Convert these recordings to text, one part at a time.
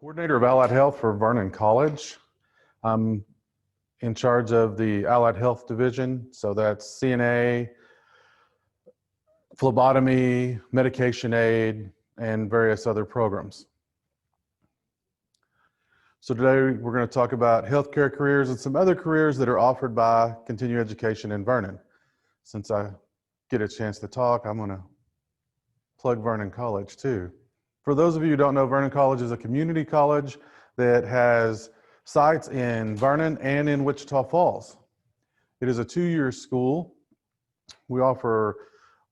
Coordinator of Allied Health for Vernon College. I'm in charge of the Allied Health Division, so that's CNA, phlebotomy, medication aid, and various other programs. So today we're going to talk about healthcare careers and some other careers that are offered by continuing education in Vernon. Since I get a chance to talk, I'm going to plug Vernon College too. For those of you who don't know, Vernon College is a community college that has sites in Vernon and in Wichita Falls. It is a two-year school. We offer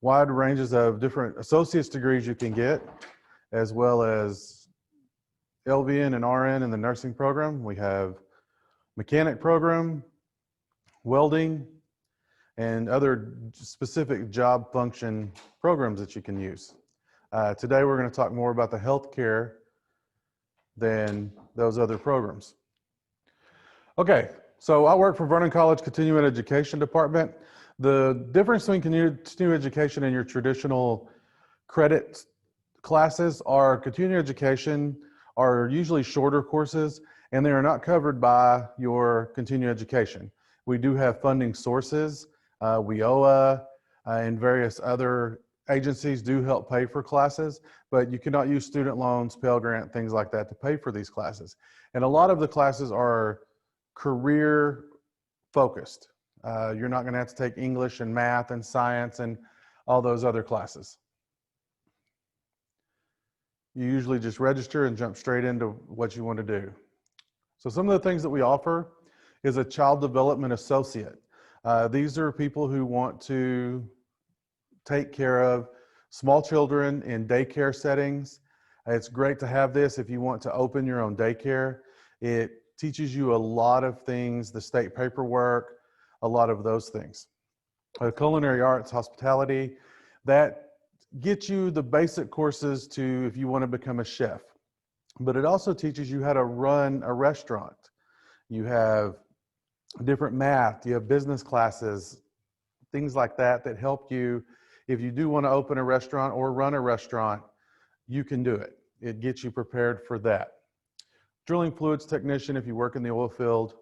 wide ranges of different associate's degrees you can get, as well as LVN and RN in the nursing program. We have mechanic program, welding, and other specific job function programs that you can use. Today we're going to talk more about the healthcare than those other programs. Okay, so I work for Vernon College Continuing Education Department. The difference between continuing education and your traditional credit classes are continuing education are usually shorter courses, and they are not covered by your continuing education. We do have funding sources. WIOA and various other agencies do help pay for classes, but you cannot use student loans, Pell Grant, things like that to pay for these classes. And a lot of the classes are career focused. You're not going to have to take English and math and science and all those other classes. You usually just register and jump straight into what you want to do. So some of the things that we offer is a child development associate. These are people who want to take care of small children in daycare settings. It's great to have this if you want to open your own daycare. It teaches you a lot of things, the state paperwork, a lot of those things. Culinary arts, hospitality, that gets you the basic courses to if you want to become a chef. But it also teaches you how to run a restaurant. You have different math, you have business classes, things like that that help you. If you do want to open a restaurant or run a restaurant, you can do it. It gets you prepared for that. Drilling fluids technician, if you work in the oil field,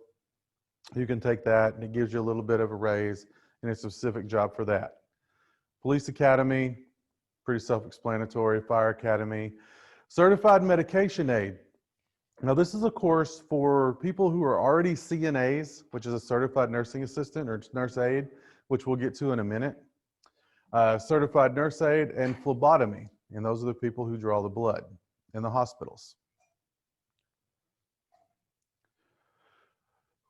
you can take that and it gives you a little bit of a raise, and it's a specific job for that. Police academy, pretty self-explanatory. Fire academy. Certified medication aid. Now this is a course for people who are already CNAs, which is a certified nursing assistant or nurse aide, which we'll get to in a minute. Certified nurse aide and phlebotomy, and those are the people who draw the blood in the hospitals.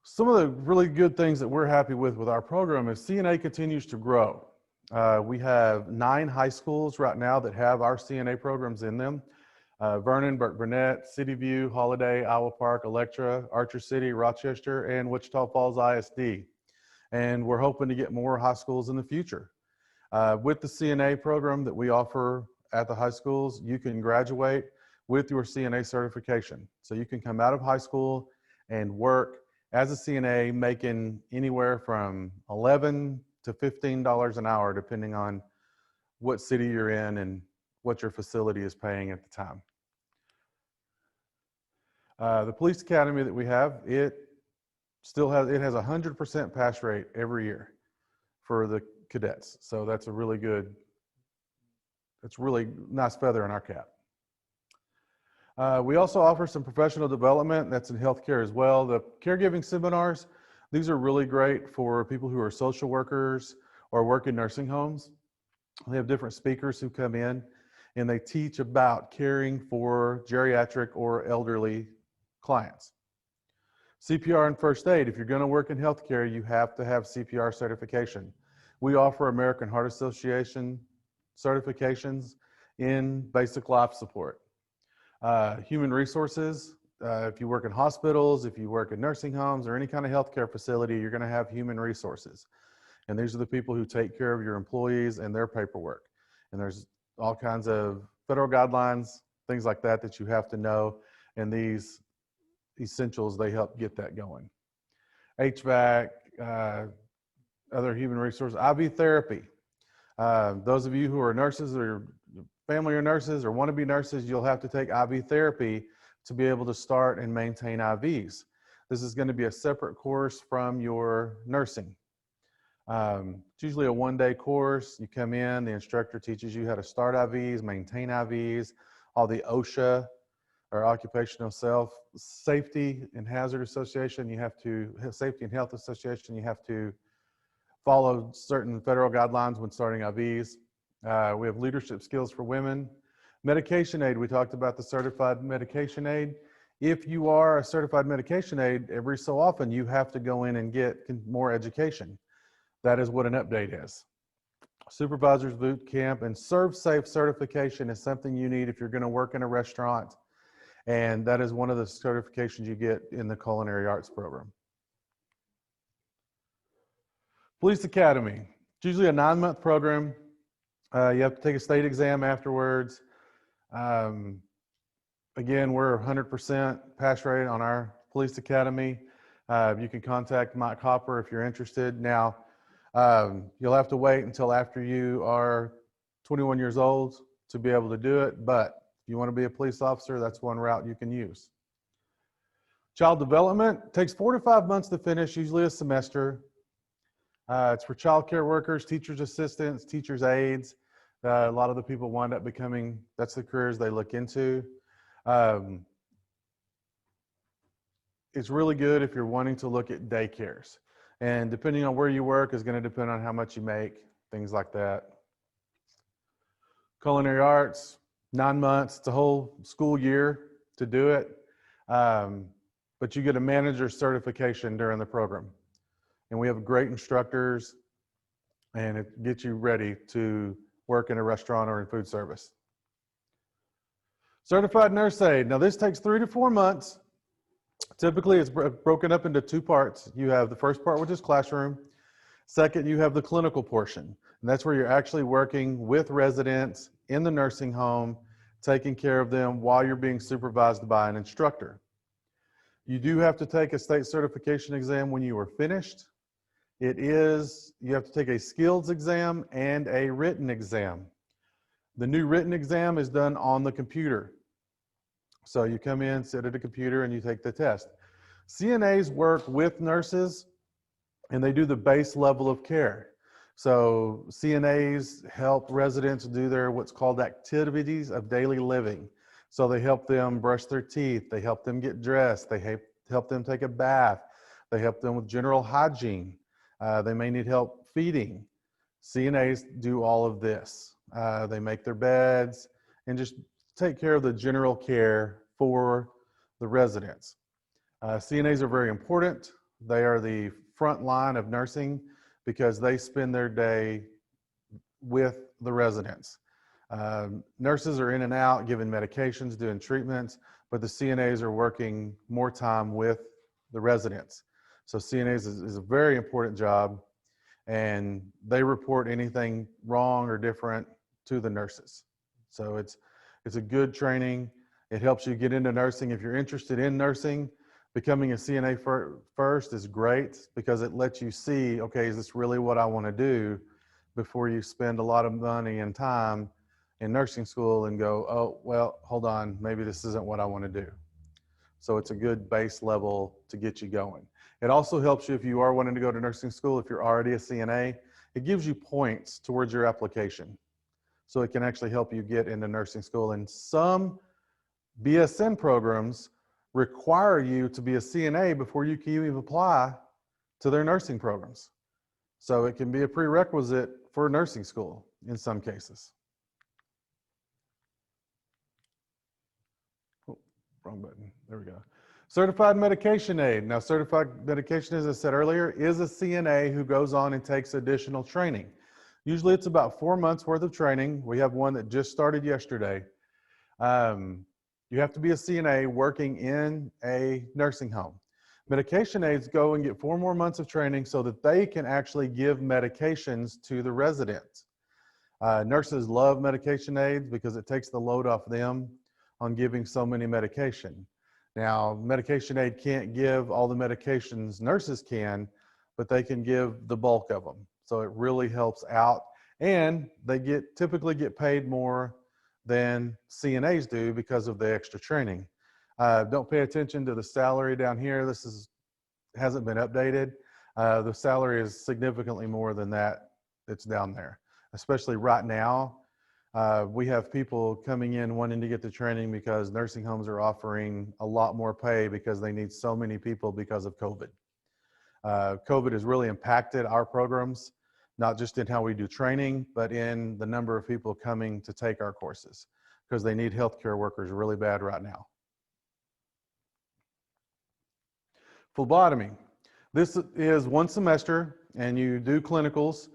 Some of the really good things that we're happy with our program is CNA continues to grow. We have 9 high schools right now that have our CNA programs in them. Vernon, Burke-Burnett, City View, Holiday, Iowa Park, Electra, Archer City, Rochester, and Wichita Falls ISD. And we're hoping to get more high schools in the future. With the CNA program that we offer at the high schools, you can graduate with your CNA certification. So you can come out of high school and work as a CNA making anywhere from $11 to $15 an hour, depending on what city you're in and what your facility is paying at the time. The police academy that we have, it has a 100% pass rate every year for the cadets. So that's a really good, it's really nice feather in our cap. We also offer some professional development that's in healthcare as well. The caregiving seminars, these are really great for people who are social workers or work in nursing homes. They have different speakers who come in and they teach about caring for geriatric or elderly clients. CPR and first aid, if you're going to work in healthcare, you have to have CPR certification. We offer American Heart Association certifications in basic life support. Human resources, if you work in hospitals, if you work in nursing homes or any kind of healthcare facility, you're going to have human resources. And these are the people who take care of your employees and their paperwork. And there's all kinds of federal guidelines, things like that that you have to know. And these essentials, they help get that going. HVAC, other human resources, IV therapy. Those of you who are nurses or family or nurses or want to be nurses, you'll have to take IV therapy to be able to start and maintain IVs. This is going to be a separate course from your nursing. It's usually a one-day course. You come in, the instructor teaches you how to start IVs, maintain IVs, all the OSHA, or Occupational Safety and Hazard Association. Safety and Health Association, you have to follow certain federal guidelines when starting IVs. We have leadership skills for women. Medication aid, we talked about the certified medication aid. If you are a certified medication aid, every so often you have to go in and get more education. That is what an update is. Supervisor's boot camp and Serve Safe certification is something you need if you're going to work in a restaurant. And that is one of the certifications you get in the culinary arts program. Police Academy, it's usually a 9-month program. You have to take a state exam afterwards. Again, we're 100% pass rate on our Police Academy. You can contact Mike Hopper if you're interested. Now, you'll have to wait until after you are 21 years old to be able to do it, but if you want to be a police officer, that's one route you can use. Child development takes 4 to 5 months to finish, usually a semester. It's for child care workers, teachers' assistants, teachers' aides. A lot of the people wind up becoming, that's the careers they look into. It's really good if you're wanting to look at daycares. And depending on where you work is going to depend on how much you make, things like that. Culinary arts, 9 months, it's a whole school year to do it. But you get a manager certification during the program. And we have great instructors, and it gets you ready to work in a restaurant or in food service. Certified nurse aide. Now this takes 3 to 4 months. Typically it's broken up into 2 parts. You have the first part, which is classroom. Second, you have the clinical portion. And that's where you're actually working with residents in the nursing home, taking care of them while you're being supervised by an instructor. You do have to take a state certification exam when you are finished. You have to take a skills exam and a written exam. The new written exam is done on the computer. So you come in, sit at a computer, and you take the test. CNAs work with nurses, and they do the base level of care. So CNAs help residents do what's called activities of daily living. So they help them brush their teeth, they help them get dressed, they help them take a bath, they help them with general hygiene. They may need help feeding. CNAs do all of this. They make their beds and just take care of the general care for the residents. CNAs are very important. They are the front line of nursing because they spend their day with the residents. Nurses are in and out, giving medications, doing treatments, but the CNAs are working more time with the residents. So CNAs is a very important job, and they report anything wrong or different to the nurses. So it's a good training. It helps you get into nursing. If you're interested in nursing, becoming a CNA first is great because it lets you see, okay, is this really what I want to do, before you spend a lot of money and time in nursing school and go, oh, well, hold on, maybe this isn't what I want to do. So it's a good base level to get you going. It also helps you if you are wanting to go to nursing school, if you're already a CNA, it gives you points towards your application. So it can actually help you get into nursing school. And some BSN programs require you to be a CNA before you can even apply to their nursing programs. So it can be a prerequisite for nursing school in some cases. Oh, wrong button. There we go. Certified medication aid. Now, certified medication, as I said earlier, is a CNA who goes on and takes additional training. Usually it's about 4 months worth of training. We have one that just started yesterday. You have to be a CNA working in a nursing home. Medication aides go and get 4 more months of training so that they can actually give medications to the residents. Nurses love medication aides because it takes the load off them on giving so many medication. Now, medication aid can't give all the medications nurses can, but they can give the bulk of them. So it really helps out, and they typically get paid more than CNAs do because of the extra training. Don't pay attention to the salary down here. This hasn't been updated. The salary is significantly more than that that's down there, especially right now. We have people coming in wanting to get the training because nursing homes are offering a lot more pay because they need so many people because of COVID. COVID has really impacted our programs, not just in how we do training, but in the number of people coming to take our courses because they need healthcare workers really bad right now. Phlebotomy. This is one semester and you do clinicals.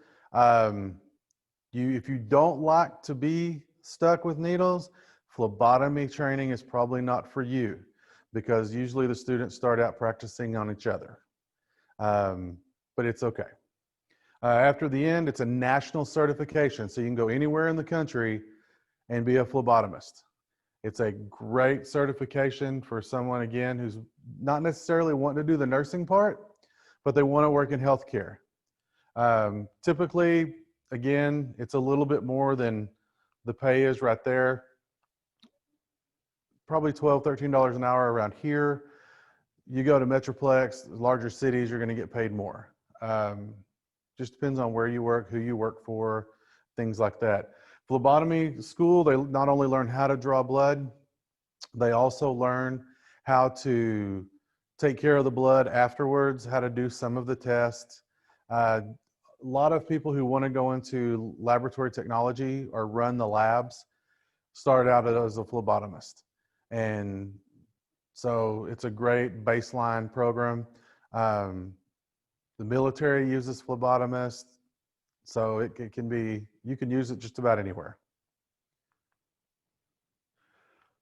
If you don't like to be stuck with needles, phlebotomy training is probably not for you because usually the students start out practicing on each other. But it's okay. After the end, it's a national certification, so you can go anywhere in the country and be a phlebotomist. It's a great certification for someone, again, who's not necessarily wanting to do the nursing part, but they want to work in healthcare. Typically, again, it's a little bit more than the pay is right there. Probably $12, $13 an hour around here. You go to Metroplex, larger cities, you're going to get paid more. Just depends on where you work, who you work for, things like that. Phlebotomy school, they not only learn how to draw blood, they also learn how to take care of the blood afterwards, how to do some of the tests. A lot of people who want to go into laboratory technology or run the labs start out as a phlebotomist. And so it's a great baseline program. The military uses phlebotomists, so it can be, you can use it just about anywhere.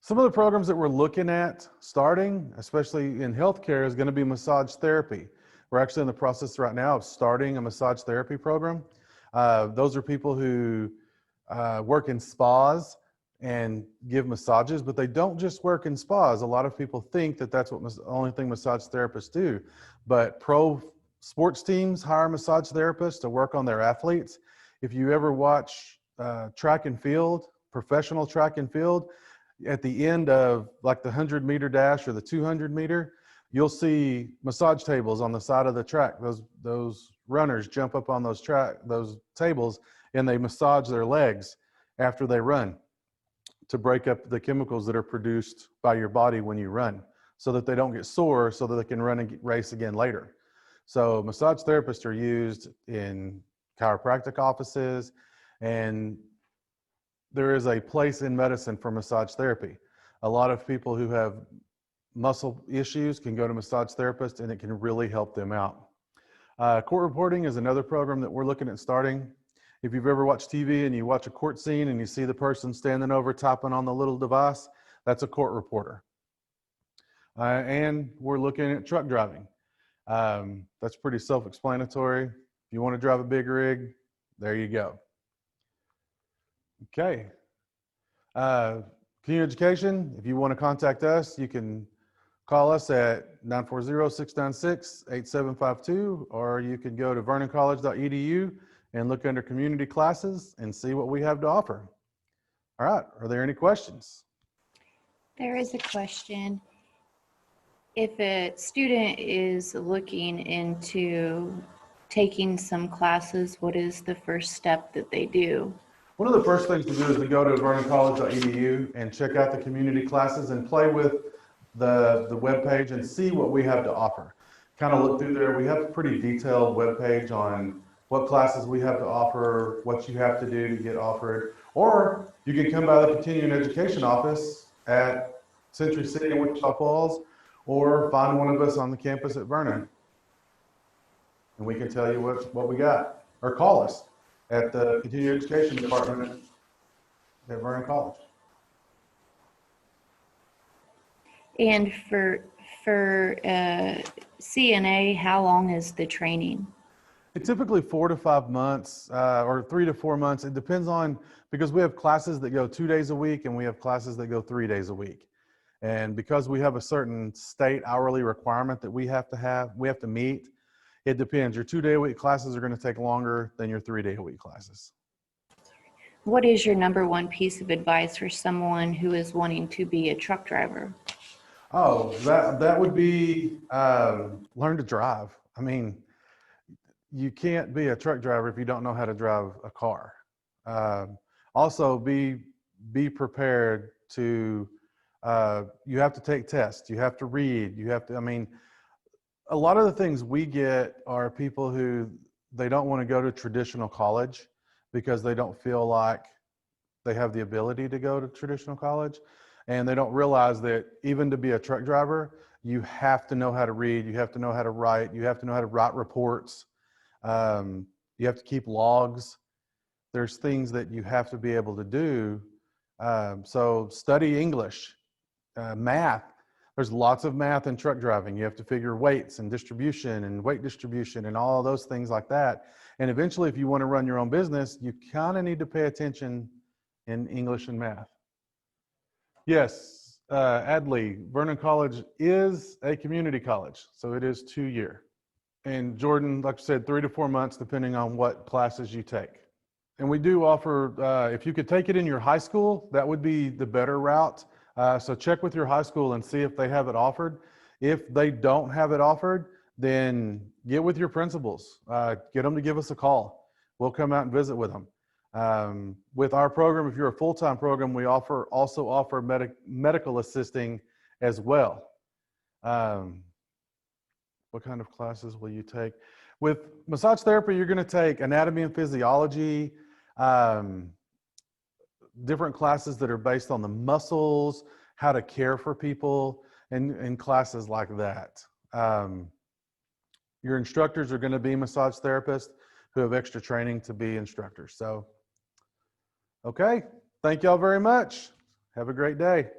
Some of the programs that we're looking at starting, especially in healthcare, is going to be massage therapy. We're actually in the process right now of starting a massage therapy program. Those are people who work in spas and give massages, but they don't just work in spas. A lot of people think that that's what the only thing massage therapists do, but pro sports teams hire massage therapists to work on their athletes. If you ever watch track and field, professional track and field, at the end of like the 100-meter dash or the 200-meter, you'll see massage tables on the side of the track. Those runners jump up on those tables and they massage their legs after they run to break up the chemicals that are produced by your body when you run so that they don't get sore, so that they can run and race again later. So massage therapists are used in chiropractic offices, and there is a place in medicine for massage therapy. A lot of people who have muscle issues can go to massage therapists and it can really help them out. Court reporting is another program that we're looking at starting. If you've ever watched TV and you watch a court scene and you see the person standing over typing on the little device, that's a court reporter. And we're looking at truck driving. That's pretty self-explanatory. If you want to drive a big rig, there you go. Okay. Continuing education, if you want to contact us, you can call us at 940-696-8752, or you can go to vernoncollege.edu and look under community classes and see what we have to offer. All right, are there any questions? There is a question. If a student is looking into taking some classes, what is the first step that they do? One of the first things to do is to go to vernoncollege.edu and check out the community classes and play with the webpage and see what we have to offer. Kind of look through there. We have a pretty detailed webpage on what classes we have to offer, what you have to do to get offered. Or you can come by the continuing education office at Century City in Wichita Falls, or find one of us on the campus at Vernon, and we can tell you what we got. Or call us at the Continuing Education Department at Vernon College. And for CNA, how long is the training? It's typically 4 to 5 months, or 3 to 4 months. It depends on, because we have classes that go 2 days a week and we have classes that go 3 days a week. And because we have a certain state hourly requirement that we have to meet, it depends. Your 2-day-a-week classes are going to take longer than your 3-day-a-week classes. What is your #1 piece of advice for someone who is wanting to be a truck driver? Oh, that would be learn to drive. I mean, you can't be a truck driver if you don't know how to drive a car. Also, be prepared to. You have to take tests. You have to read. You have to. I mean, a lot of the things we get are people who they don't want to go to traditional college because they don't feel like they have the ability to go to traditional college, and they don't realize that even to be a truck driver, you have to know how to read, you have to know how to write, you have to know how to write reports, you have to keep logs. There's things that you have to be able to do. So study English, math. There's lots of math in truck driving. You have to figure weights and distribution and weight distribution and all those things like that. And eventually, if you want to run your own business, you kind of need to pay attention in English and math. Yes, AIDE, Vernon College is a community college, so it is 2-year. And Jordan, like I said, 3 to 4 months, depending on what classes you take. And we do offer, if you could take it in your high school, that would be the better route. So check with your high school and see if they have it offered. If they don't have it offered, then get with your principals. Get them to give us a call. We'll come out and visit with them. With our program, if you're a full-time program, we also offer medical assisting as well. What kind of classes will you take? With massage therapy, you're going to take anatomy and physiology, different classes that are based on the muscles, how to care for people, and classes like that. Your instructors are going to be massage therapists who have extra training to be instructors. So, okay, thank y'all very much. Have a great day.